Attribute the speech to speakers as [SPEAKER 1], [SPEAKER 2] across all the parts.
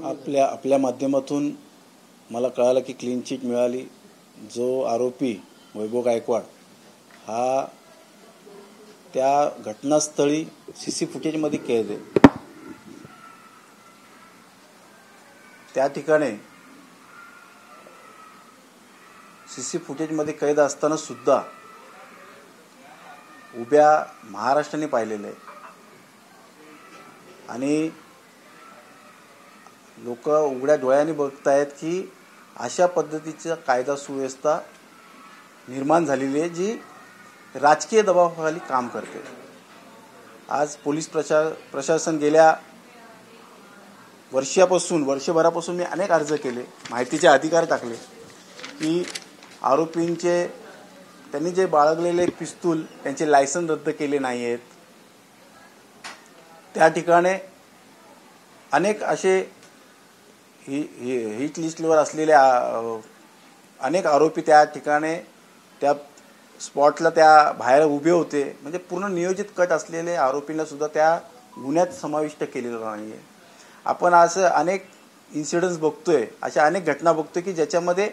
[SPEAKER 1] आपल्या माध्यमातून मला कळालं की क्लीन चिट मिळाली। जो आरोपी वैभव गायकवाड हा त्या घटनास्थळी सीसी फुटेजमध्ये कैद आहे। त्या ठिकाणी सीसी फुटेजमध्ये कैद असताना सुद्धा उभ्या महाराष्ट्राने पाहिलेलं आहे आणि लोक उघड्या डोळ्यांनी बघतायत की अशा पद्धतीची कायदा सुव्यवस्था निर्माण झालेली आहे जी राजकीय दबावाखाली काम करते। आज पोलीस प्रशासन गेल्या वर्षभरापासून मी अनेक अर्ज केले, माहितीचे अधिकार टाकले की आरोपींचे त्यांनी जे बाळगलेले पिस्तूल त्यांचे लायसन रद्द केले नाही आहेत। त्या ठिकाणी अनेक असे हिट लिस्टवर असलेले अनेक आरोपी त्या ठिकाणी त्या स्पॉटला त्या बाहेर उभे होते। म्हणजे पूर्ण नियोजित कट असलेले आरोपींना सुद्धा त्या गुन्ह्यात समाविष्ट केलेलं नाही आहे। आपण असं अनेक इन्सिडेंट्स बघतोय, अशा अनेक घटना बघतोय की ज्याच्यामध्ये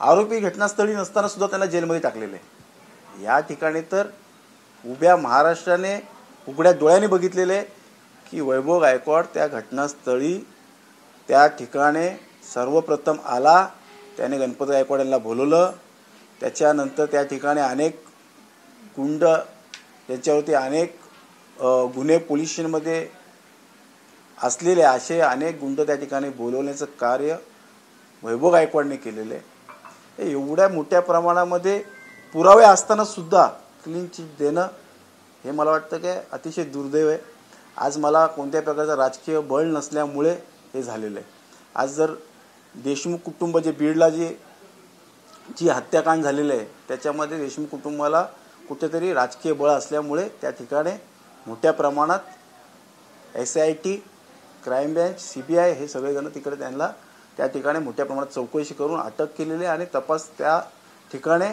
[SPEAKER 1] आरोपी घटनास्थळी नसताना सुद्धा त्यांना जेलमध्ये टाकलेले आहे। या ठिकाणी तर उभ्या महाराष्ट्राने उघड्या डोळ्यांनी बघितलेले की वैभव गायकवाड त्या घटनास्थळी त्या ठिकाणी सर्वप्रथम आला, त्याने गणपत गायकवाड यांना बोलवलं। त्याच्यानंतर त्या ठिकाणी अनेक गुंड त्यांच्यावरती अनेक गुन्हे पोलीस स्टेशनमध्ये असलेले असे अनेक गुंड त्या ठिकाणी बोलवण्याचं कार्य वैभव गायकवाडने केलेलं आहे। एवढ्या मोठ्या प्रमाणामध्ये पुरावे असताना सुद्धा क्लीन चिट देणं हे मला वाटतं की अतिशय दुर्दैव आहे। आज मला कोणत्या प्रकारचं राजकीय बळ नसल्यामुळे हे झालेलं आहे। आज जर देशमुख कुटुंब जे बीडला जी हत्याकांड झालेलं आहे त्याच्यामध्ये देशमुख कुटुंबाला कुठेतरी राजकीय बळ असल्यामुळे त्या ठिकाणी मोठ्या प्रमाणात SIT, क्राईम ब्रँच, CBI हे सगळेजण तिकडे त्यांना त्या ठिकाणी मोठ्या प्रमाणात चौकशी करून अटक केलेली आहे आणि तपास त्या ठिकाणी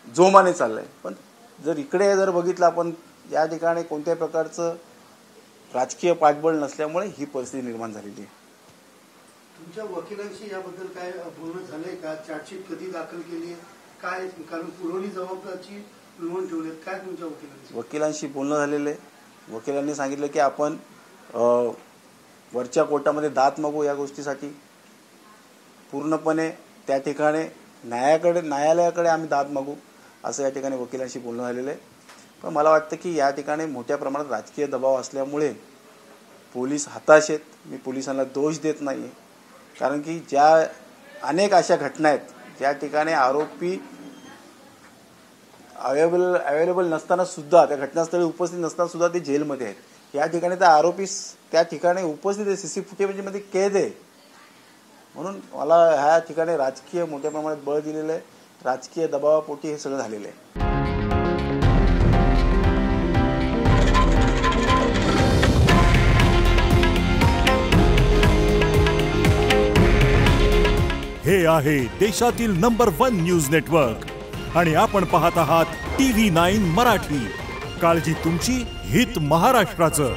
[SPEAKER 1] जोमाने चाललाय। पण जर इकडे बघितलं आपण या ठिकाणी कोणत्या प्रकारचं राजकीय पाठबळ नसल्यामुळे ही परिस्थिती निर्माण झालेली आहे।
[SPEAKER 2] तुमच्या वकिलांशी याबद्दल काय बोलणं झालंय का? चार्जशीट कधी दाखल केली आहे काय? कारण पुरवणी जबाबदारीची नोंद ठेवलीत काय तुमच्या
[SPEAKER 1] वकिलांशी बोलणं झालेलं आहे। वकिलांनी सांगितलं की आपण वरच्या कोर्टामध्ये दाद मागू या गोष्टीसाठी। पूर्णपणे त्या ठिकाणी न्यायालयाकडे आम्ही दाद मागू असं या ठिकाणी वकिलांशी बोलणं झालेलं आहे। पण मला वाटतं की या ठिकाणी मोठ्या प्रमाणात राजकीय दबाव असल्यामुळे पोलीस हताश आहेत। मी पोलिसांना दोष देत नाही आहे, कारण की ज्या अनेक अशा घटना आहेत ज्या ठिकाणी आरोपी अवेलेबल नसताना सुद्धा त्या घटनास्थळी उपस्थित नसताना सुद्धा ते जेलमध्ये आहेत। या ठिकाणी तर आरोपी त्या ठिकाणी उपस्थित आहे, सीसी फुटेजमध्ये कैद आहे। म्हणून मला ह्या ठिकाणी राजकीय मोठ्या प्रमाणात बळ दिलेलं आहे, राजकीय दबावापोटी हे सगळं झालेलं आहे।
[SPEAKER 3] हे आहे देशातील नंबर 1 न्यूज नेटवर्क आणि आपण पाहत आहात TV9 मराठी। काळजी तुमची, हित महाराष्ट्राचं।